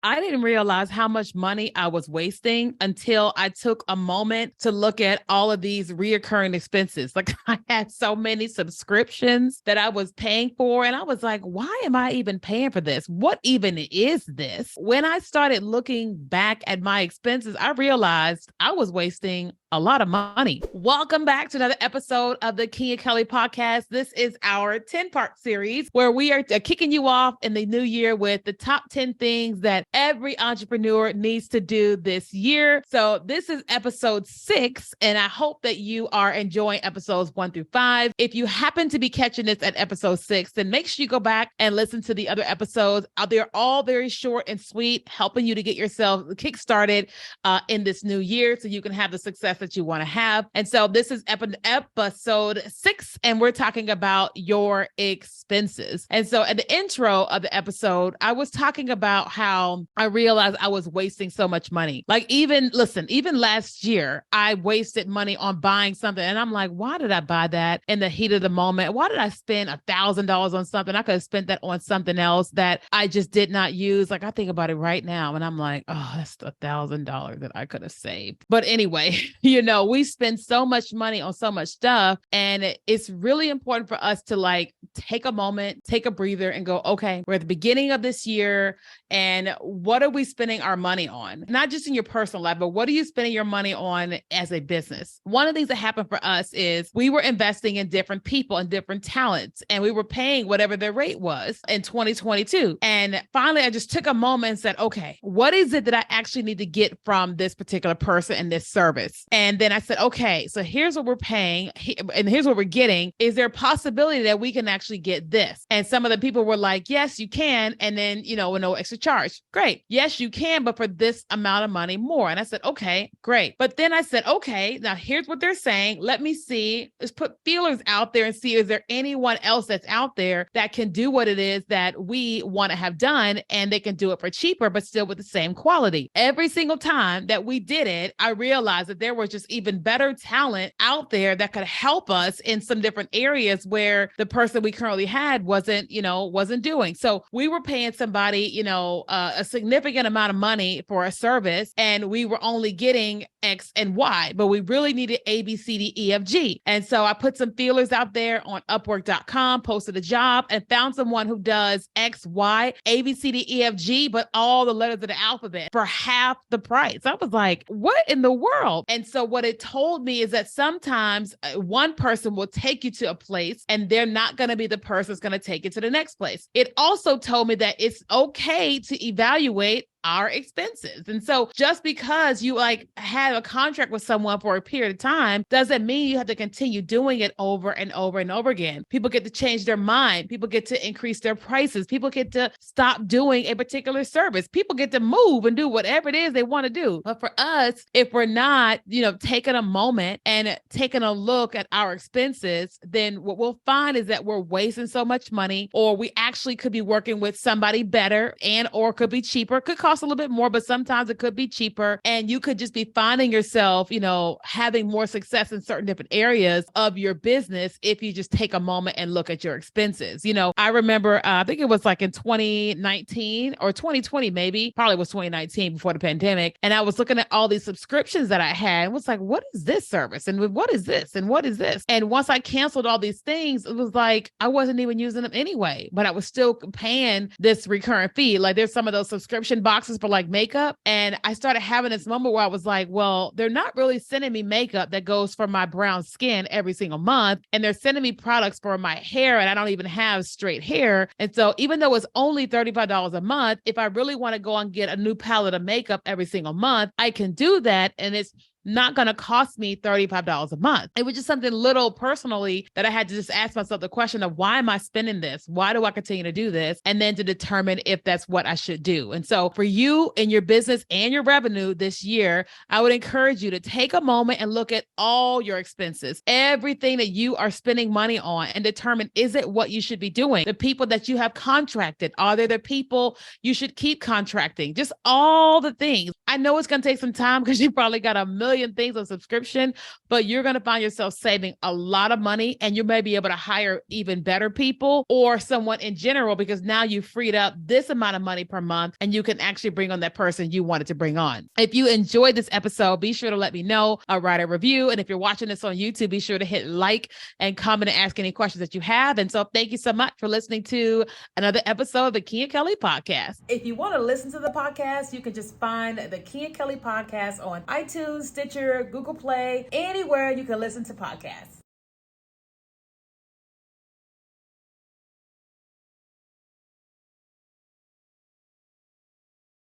I didn't realize how much money I was wasting until I took a moment to look at all of these reoccurring expenses. Like I had so many subscriptions that I was paying for. And I was like, why am I even paying for this? What even is this? When I started looking back at my expenses, I realized I was wasting a lot of money. Welcome back to another episode of the Keenya Kelly podcast. This is our 10-part series where we are kicking you off in the new year with the top 10 things that every entrepreneur needs to do this year. So this is episode 6, and I hope that you are enjoying episodes 1 through 5. If you happen to be catching this at episode 6, then make sure you go back and listen to the other episodes. They're all very short and sweet, helping you to get yourself kick-started in this new year so you can have the success that you want to have. And so this is episode 6, and we're talking about your expenses. And so at the intro of the episode, I was talking about how I realized I was wasting so much money. Like even last year, I wasted money on buying something. And I'm like, why did I buy that in the heat of the moment? Why did I spend $1,000 on something? I could have spent that on something else that I just did not use. Like I think about it right now and I'm like, oh, that's $1,000 that I could have saved. But anyway, we spend so much money on so much stuff, and it's really important for us to like take a moment, take a breather and go, okay, we're at the beginning of this year. And what are we spending our money on? Not just in your personal life, but what are you spending your money on as a business? One of the things that happened for us is we were investing in different people and different talents, and we were paying whatever their rate was in 2022. And finally, I just took a moment and said, okay, what is it that I actually need to get from this particular person and this service? And then I said, okay, so here's what we're paying and here's what we're getting. Is there a possibility that we can actually get this? And some of the people were like, yes, you can. And then, with no extra charge. Great. Yes, you can, but for this amount of money more. And I said, okay, great. But then I said, okay, now here's what they're saying. Let me see. Let's put feelers out there and see, is there anyone else that's out there that can do what it is that we want to have done, and they can do it for cheaper, but still with the same quality. Every single time that we did it, I realized that there was just even better talent out there that could help us in some different areas where the person we currently had wasn't doing. So we were paying somebody, a significant amount of money for a service, and we were only getting X and Y, but we really needed A, B, C, D, E, F, G. And so I put some feelers out there on Upwork.com, posted a job, and found someone who does X, Y, A, B, C, D, E, F, G, but all the letters of the alphabet for half the price. I was like, what in the world? And so what it told me is that sometimes one person will take you to a place and they're not going to be the person that's going to take you to the next place. It also told me that it's okay to evaluate our expenses. And so just because you have a contract with someone for a period of time doesn't mean you have to continue doing it over and over and over again. People get to change their mind. People get to increase their prices. People get to stop doing a particular service. People get to move and do whatever it is they want to do. But for us, if we're not, taking a moment and taking a look at our expenses, then what we'll find is that we're wasting so much money, or we actually could be working with somebody better or could be cheaper, could cost a little bit more, but sometimes it could be cheaper. And you could just be finding yourself, having more success in certain different areas of your business if you just take a moment and look at your expenses. I remember, I think it was like in 2019 or 2020, maybe, probably was 2019 before the pandemic. And I was looking at all these subscriptions that I had and was like, what is this service? And what is this? And what is this? And once I canceled all these things, it was like, I wasn't even using them anyway, but I was still paying this recurring fee. Like there's some of those subscription boxes for like makeup. And I started having this moment where I was like, well, they're not really sending me makeup that goes for my brown skin every single month. And they're sending me products for my hair, and I don't even have straight hair. And so even though it's only $35 a month, if I really want to go and get a new palette of makeup every single month, I can do that. And it's not going to cost me $35 a month. It was just something little personally that I had to just ask myself the question of, why am I spending this? Why do I continue to do this? And then to determine if that's what I should do. And so for you in your business and your revenue this year, I would encourage you to take a moment and look at all your expenses, everything that you are spending money on, and determine, is it what you should be doing? The people that you have contracted, are they the people you should keep contracting? Just all the things. I know it's going to take some time because you probably got a million things on subscription, but you're going to find yourself saving a lot of money, and you may be able to hire even better people or someone in general, because now you freed up this amount of money per month and you can actually bring on that person you wanted to bring on. If you enjoyed this episode, be sure to let me know, write a review. And if you're watching this on YouTube, be sure to hit like and comment and ask any questions that you have. And so thank you so much for listening to another episode of the Keenya Kelly Podcast. If you want to listen to the podcast, you can just find the Keenya Kelly Podcast on iTunes, Stitcher, Google Play, anywhere you can listen to podcasts.